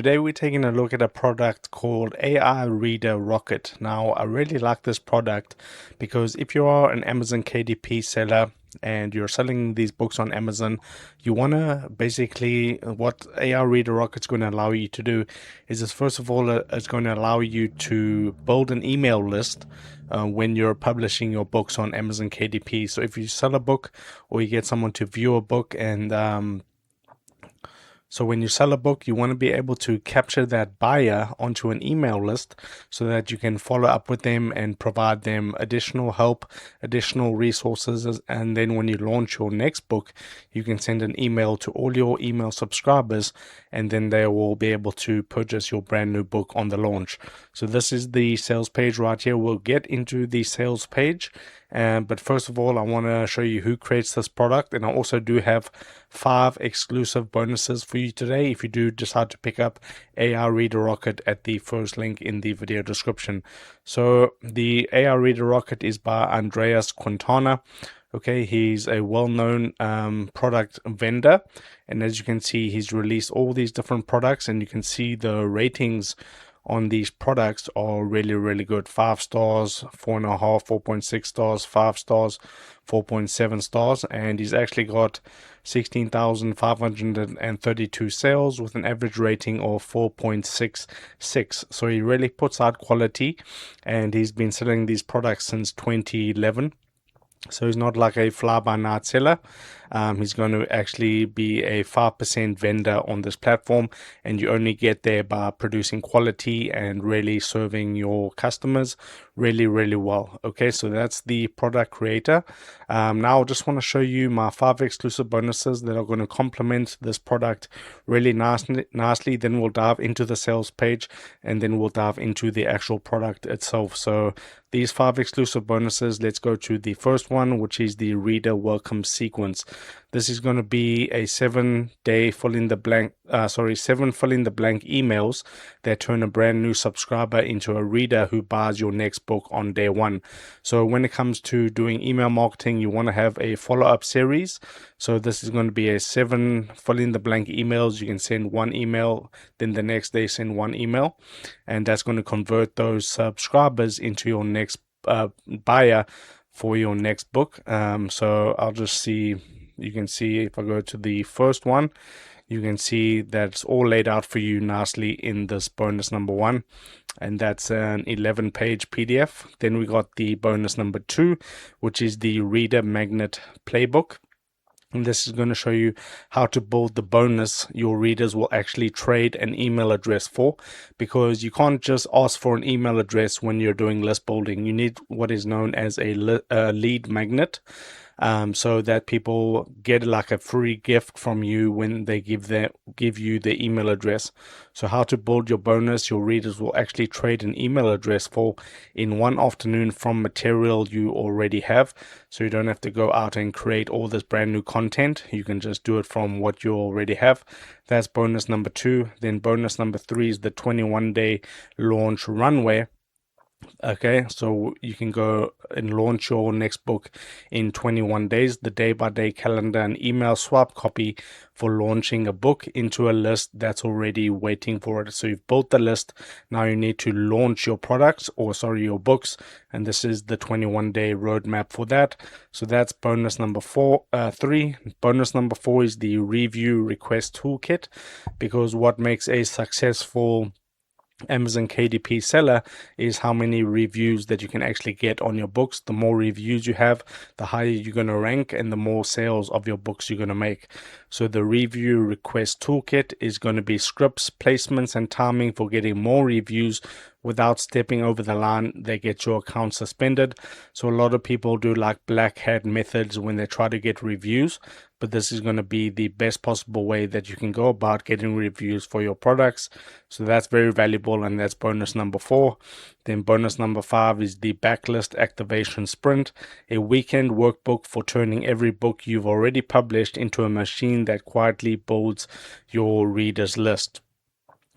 Today we're taking a look at a product called AI Reader Rocket. Now, I really like this product because if you are an Amazon KDP seller and you're selling these books on Amazon, you want to basically, what AI Reader Rocket's going to allow you to do is first of all, it's going to allow you to build an email list when you're publishing your books on Amazon KDP. So if you sell a book or you get someone to view a book and so when you sell a book, you want to be able to capture that buyer onto an email list so that you can follow up with them and provide them additional help, additional resources. And then when you launch your next book, you can send an email to all your email subscribers, and then they will be able to purchase your brand new book on the launch. So this is the sales page right here. We'll get into the sales page. But first of all, I want to show you who creates this product, and I also do have 5 exclusive bonuses for you today if you do decide to pick up AI Reader Rocket at the first link in the video description. So the AI Reader Rocket is by Andreas Quintana. Okay, he's a well-known product vendor, and as you can see, he's released all these different products, and you can see the ratings on these products are really good. 5 stars, 4.5, 4.6 stars, 5 stars, 4.7 stars, and he's actually got 16,532 sales with an average rating of 4.66. So he really puts out quality, and he's been selling these products since 2011. So he's not like a fly-by-night seller. He's going to actually be a 5% vendor on this platform, and you only get there by producing quality and really serving your customers really well. Okay, so that's the product creator. Now I just want to show you my 5 exclusive bonuses that are going to complement this product really nicely. Then we'll dive into the sales page, and then we'll dive into the actual product itself. So these 5 exclusive bonuses, let's go to the first one, which is the reader welcome sequence. This is going to be a 7-day fill in the blank 7 fill in the blank emails that turn a brand new subscriber into a reader who buys your next book on day 1. So when it comes to doing email marketing, you want to have a follow-up series. So this is going to be a 7 fill in the blank emails. You can send 1 email, then the next day send 1 email, and that's going to convert those subscribers into your next buyer for your next book. So I'll just see. You can see if I go to the first one, you can see that's all laid out for you nicely in this bonus number 1, and that's an 11-page PDF. Then we got the bonus number 2, which is the Reader Magnet Playbook. And this is going to show you how to build the bonus your readers will actually trade an email address for, because you can't just ask for an email address when you're doing list building. You need what is known as a lead magnet. So that people get like a free gift from you when they give you the email address. So how to build your bonus your readers will actually trade an email address for in one afternoon from material you already have. So you don't have to go out and create all this brand new content. You can just do it from what you already have. That's bonus number 2. Then bonus number 3 is the 21-day launch runway. Okay, so you can go and launch your next book in 21 days, the day-by-day calendar and email swap copy for launching a book into a list that's already waiting for it. So you've built the list, now you need to launch your products, or sorry, your books, and this is the 21-day roadmap for that. So that's bonus number 3. Bonus number 4 is the review request toolkit, because what makes a successful Amazon KDP seller is how many reviews that you can actually get on your books. The more reviews you have, the higher you're going to rank and the more sales of your books you're going to make. So the review request toolkit is going to be scripts, placements, and timing for getting more reviews without stepping over the line. They get your account suspended. So a lot of people do like black hat methods when they try to get reviews, but this is going to be the best possible way that you can go about getting reviews for your products. So that's very valuable, and that's bonus number 4. Then bonus number 5 is the backlist activation sprint, a weekend workbook for turning every book you've already published into a machine that quietly builds your readers list.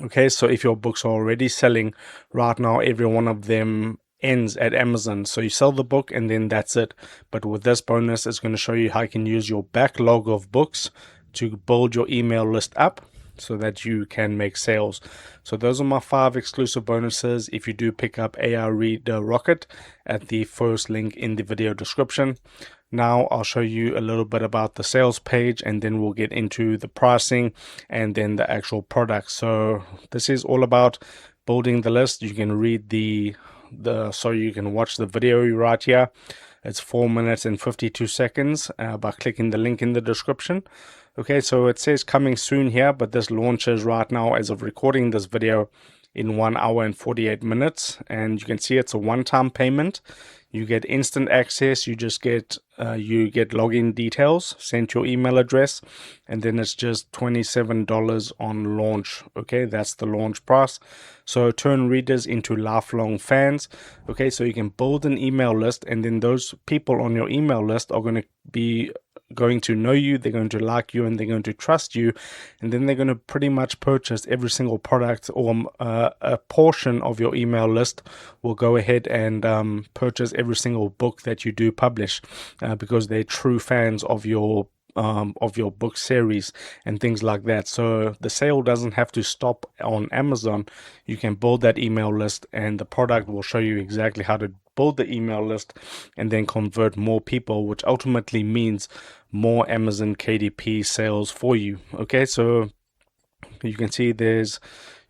Okay, so if your books are already selling right now, every one of them ends at Amazon. So you sell the book and then that's it. But with this bonus, it's going to show you how you can use your backlog of books to build your email list up. so that you can make sales. So those are my 5 exclusive bonuses if you do pick up AI Reader Rocket at the first link in the video description. Now I'll show you a little bit about the sales page, and then we'll get into the pricing and then the actual product. So this is all about building the list. You can read so you can watch the video right here. It's 4 minutes and 52 seconds by clicking the link in the description. Okay, so it says coming soon here, but this launches right now as of recording this video in 1 hour and 48 minutes. And you can see it's a one-time payment. You get instant access. You just get login details sent to your email address, and then it's just $27 on launch. Okay, that's the launch price. So turn readers into lifelong fans. Okay, so you can build an email list, and then those people on your email list are going to know you, they're going to like you, and they're going to trust you, and then they're going to pretty much purchase every single product, or a portion of your email list will go ahead and purchase every single book that you do publish, because they're true fans of your book series and things like that. So the sale doesn't have to stop on Amazon. You can build that email list, and the product will show you exactly how to build the email list and then convert more people, which ultimately means more Amazon KDP sales for you. Okay, so you can see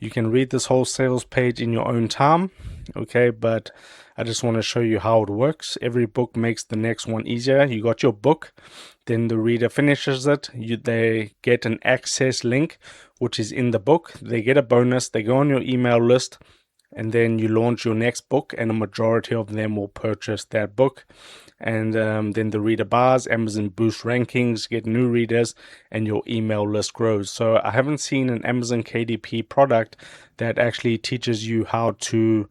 you can read this whole sales page in your own time. Okay, but I just want to show you how it works. Every book makes the next one easier. You got your book, then the reader finishes it. They get an access link, which is in the book. They get a bonus. They go on your email list, and then you launch your next book, and a majority of them will purchase that book. And then the reader buys, Amazon boosts rankings, get new readers, and your email list grows. So I haven't seen an Amazon KDP product that actually teaches you how to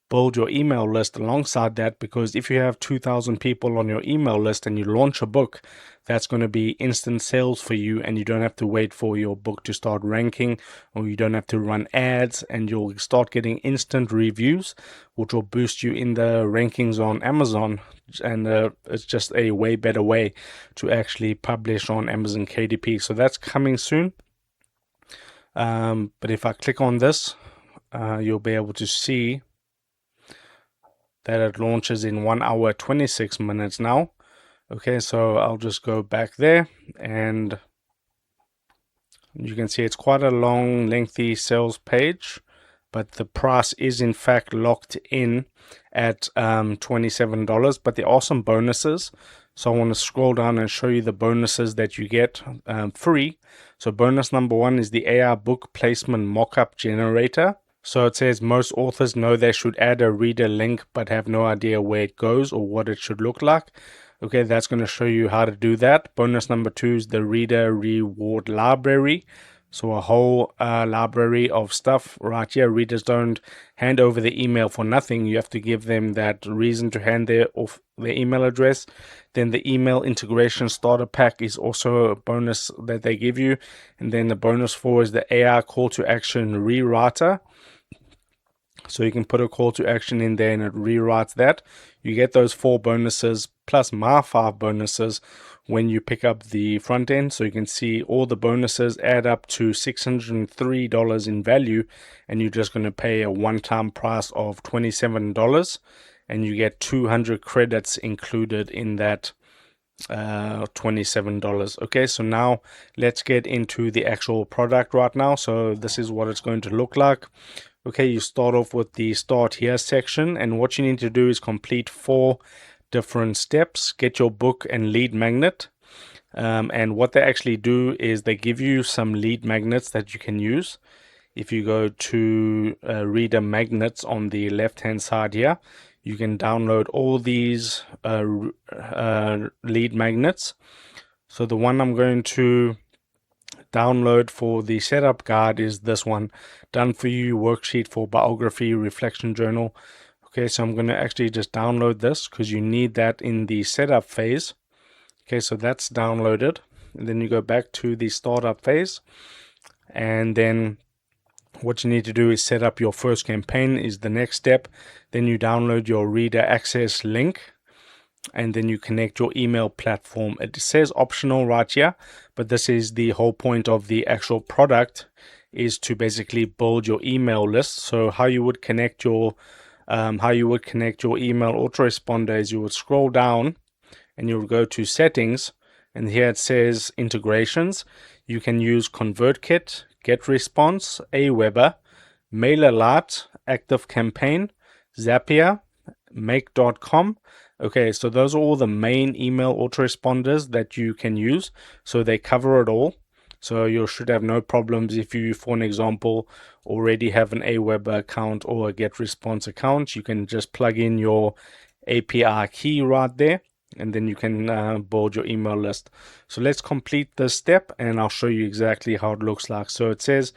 build your email list alongside that, because if you have 2,000 people on your email list and you launch a book, that's going to be instant sales for you, and you don't have to wait for your book to start ranking, or you don't have to run ads, and you'll start getting instant reviews, which will boost you in the rankings on Amazon. And it's just a way better way to actually publish on Amazon KDP. So that's coming soon. But if I click on this, you'll be able to see that it launches in 1 hour 26 minutes now. Okay, so I'll just go back there, and you can see it's quite a long, lengthy sales page, but the price is in fact locked in at $27. But there are some bonuses, so I want to scroll down and show you the bonuses that you get free. So bonus number 1 is the AI book placement mockup generator. So it says most authors know they should add a reader link but have no idea where it goes or what it should look like. Okay, that's going to show you how to do that. Bonus number 2 is the reader reward library. So a whole library of stuff right here. Readers don't hand over the email for nothing. You have to give them that reason to hand their email address. Then the email integration starter pack is also a bonus that they give you. And then the bonus 4 is the AI call to action rewriter. So you can put a call to action in there and it rewrites that. You get those 4 bonuses plus my 5 bonuses when you pick up the front end. So you can see all the bonuses add up to $603 in value, and you're just going to pay a one-time price of $27, and you get 200 credits included in that $27. Okay, so now let's get into the actual product right now. So this is what it's going to look like. Okay, you start off with the start here section, and what you need to do is complete 4 different steps. Get your book and lead magnet, and what they actually do is they give you some lead magnets that you can use. If you go to reader magnets on the left hand side here, you can download all these lead magnets. So the one I'm going to download for the setup guide is this one, done for you worksheet for biography reflection journal. Okay, so I'm going to actually just download this because you need that in the setup phase. Okay, so that's downloaded, and then you go back to the startup phase, and then what you need to do is set up your first campaign is the next step. Then you download your reader access link. and then you connect your email platform. It says optional right here, but this is the whole point of the actual product, is to basically build your email list. So how you would connect your email autoresponder is you would scroll down and you'll go to settings, and here it says integrations. You can use ConvertKit, GetResponse, Aweber, MailerLite, ActiveCampaign, Zapier, Make.com. Okay, so those are all the main email autoresponders that you can use. So they cover it all. So you should have no problems if you, for an example, already have an Aweber account or a GetResponse account. You can just plug in your API key right there, and then you can build your email list. So let's complete this step and I'll show you exactly how it looks like. So it says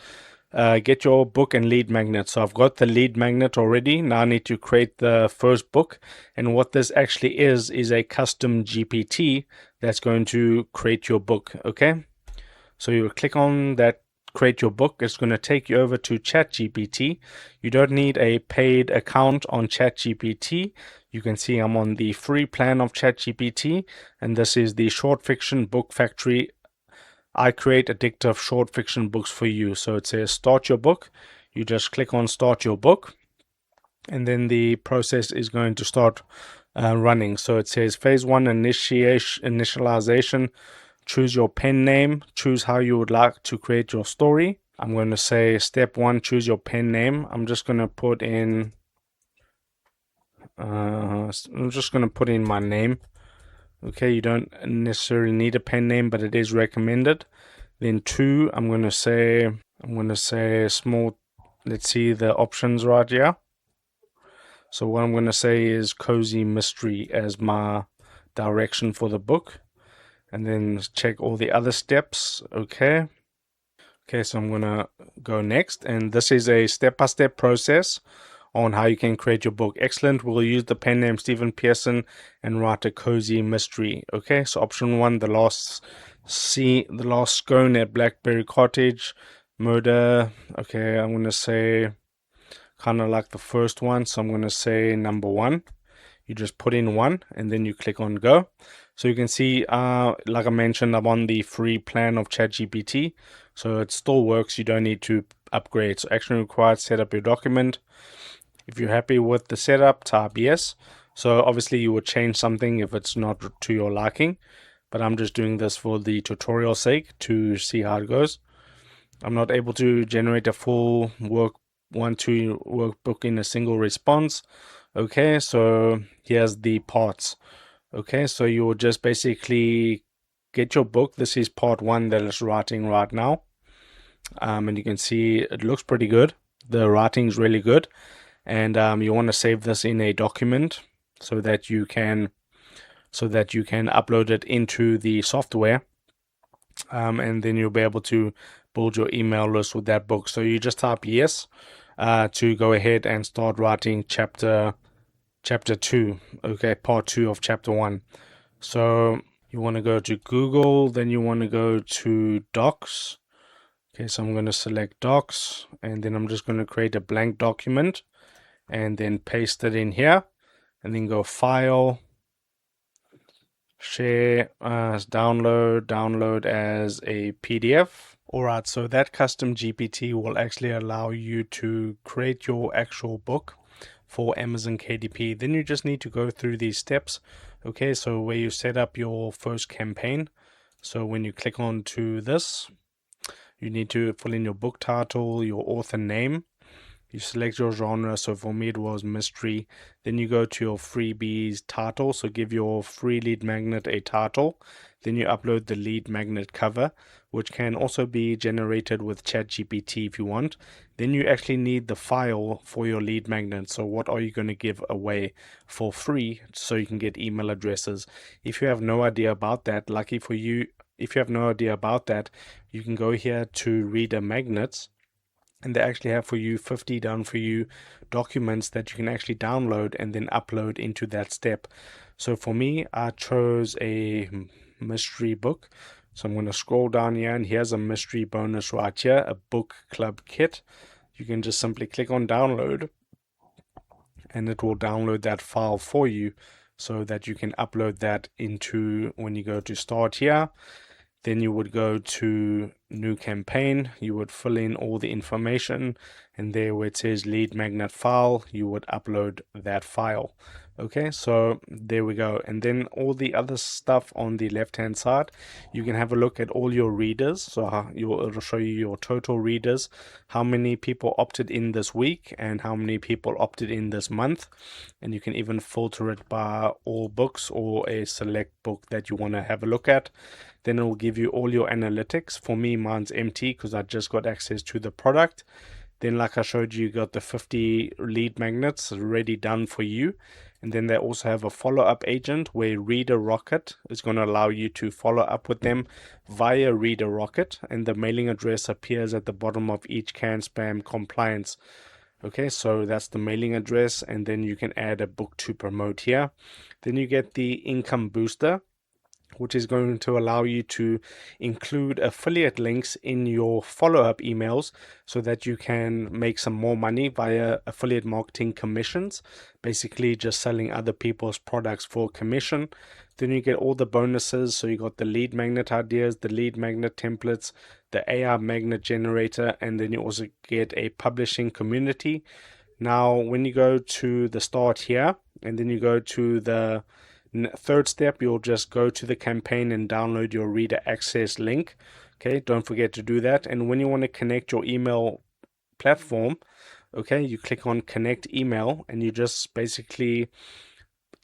get your book and lead magnet. So I've got the lead magnet already. Now I need to create the first book. And what this actually is a custom GPT that's going to create your book. Okay. So you click on that create your book. It's going to take you over to ChatGPT. You don't need a paid account on ChatGPT. You can see I'm on the free plan of ChatGPT, and this is the short fiction book factory. I create addictive short fiction books for you. So it says start your book. You just click on start your book, and then the process is going to start running. So it says phase 1 initialization. Choose your pen name. Choose how you would like to create your story. I'm going to say step 1, choose your pen name. I'm just going to put in my name. Okay, you don't necessarily need a pen name, but it is recommended. Then 2, I'm going to say small. Let's see the options right here. So what I'm going to say is cozy mystery as my direction for the book, and then check all the other steps. Okay, so I'm going to go next, and this is a step-by-step process on how you can create your book. Excellent. We'll use the pen name Stephen Pearson and write a cozy mystery. Okay, so option 1, the last scone at Blackberry Cottage, murder. Okay, I'm going to say kind of like the first one, so I'm going to say number 1. You just put in 1 and then you click on go. So you can see, like I mentioned, I'm on the free plan of ChatGPT, so it still works. You don't need to upgrade. So action required, set up your document. If you're happy with the setup, type yes. So obviously you would change something if it's not to your liking, but I'm just doing this for the tutorial sake to see how it goes. I'm not able to generate a full workbook in a single response. Okay, so here's the parts. Okay, so you will just basically get your book. This is part 1 that is writing right now. And you can see it looks pretty good. The writing is really good. And you want to save this in a document so that you can upload it into the software, and then you'll be able to build your email list with that book. So you just type yes to go ahead and start writing chapter 2. Okay, part 2 of chapter 1. So you want to go to Google, then you want to go to Docs. Okay, so I'm going to select Docs, and then I'm just going to create a blank document and then paste it in here, and then go File, Share, download as a PDF. Alright, so that custom GPT will actually allow you to create your actual book for Amazon KDP. Then you just need to go through these steps. Okay, so where you set up your first campaign. So when you click on to this, you need to fill in your book title, your author name. You select your genre. So for me, it was mystery. Then you go to your freebies title. So give your free lead magnet a title. Then you upload the lead magnet cover, which can also be generated with ChatGPT if you want. Then you actually need the file for your lead magnet. So what are you going to give away for free so you can get email addresses? If you have no idea about that, lucky for you, if you have no idea about that, you can go here to Reader Magnets, and they actually have for you 50 done for you documents that you can actually download and then upload into that step. So for me, I chose a mystery book. So I'm going to scroll down here, and here's a mystery bonus right here, a book club kit. You can just simply click on download, and it will download that file for you. so that you can upload that into, when you go to start here, then you would go to new campaign, you would fill in all the information, and there where it says lead magnet file, you would upload that file. Okay, so there we go. And then all the other stuff on the left hand side, you can have a look at all your readers. So it'll show you your total readers, how many people opted in this week and how many people opted in this month. And you can even filter it by all books or a select book that you want to have a look at. Then it will give you all your analytics. For me, mine's empty because I just got access to the product. Then, like I showed you, you got the 50 lead magnets already done for you. And then they also have a follow-up agent where Reader Rocket is going to allow you to follow up with them via Reader Rocket. And the mailing address appears at the bottom of each can spam compliance. Okay, so that's the mailing address. And then you can add a book to promote here. Then you get the income booster, which is going to allow you to include affiliate links in your follow-up emails so that you can make some more money via affiliate marketing commissions, basically just selling other people's products for commission. Then you get all the bonuses. So you got the lead magnet ideas, the lead magnet templates, the AI magnet generator, and then you also get a publishing community. Now, when you go to the start here, and then you go to the third step, you'll just go to the campaign and download your reader access link. Okay, don't forget to do that. And when you want to connect your email platform, okay, you click on connect email and you just basically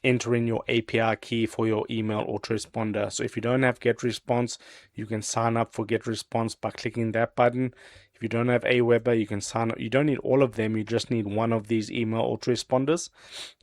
enter in your API key for your email autoresponder. So if you don't have GetResponse, you can sign up for GetResponse by clicking that button. If you don't have Aweber, you can sign up. You don't need all of them. You just need one of these email autoresponders.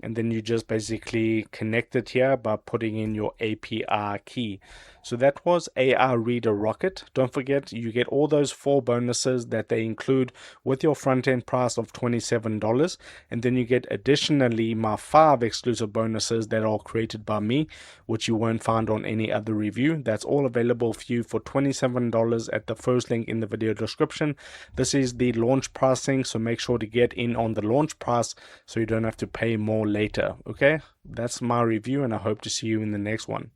And then you just basically connect it here by putting in your API key. So that was AI Reader Rocket. Don't forget, you get all those 4 bonuses that they include with your front end price of $27. And then you get additionally my 5 exclusive bonuses that are created by me, which you won't find on any other review. That's all available for you for $27 at the first link in the video description. This is the launch pricing, so make sure to get in on the launch price so you don't have to pay more later. Okay, that's my review, and I hope to see you in the next one.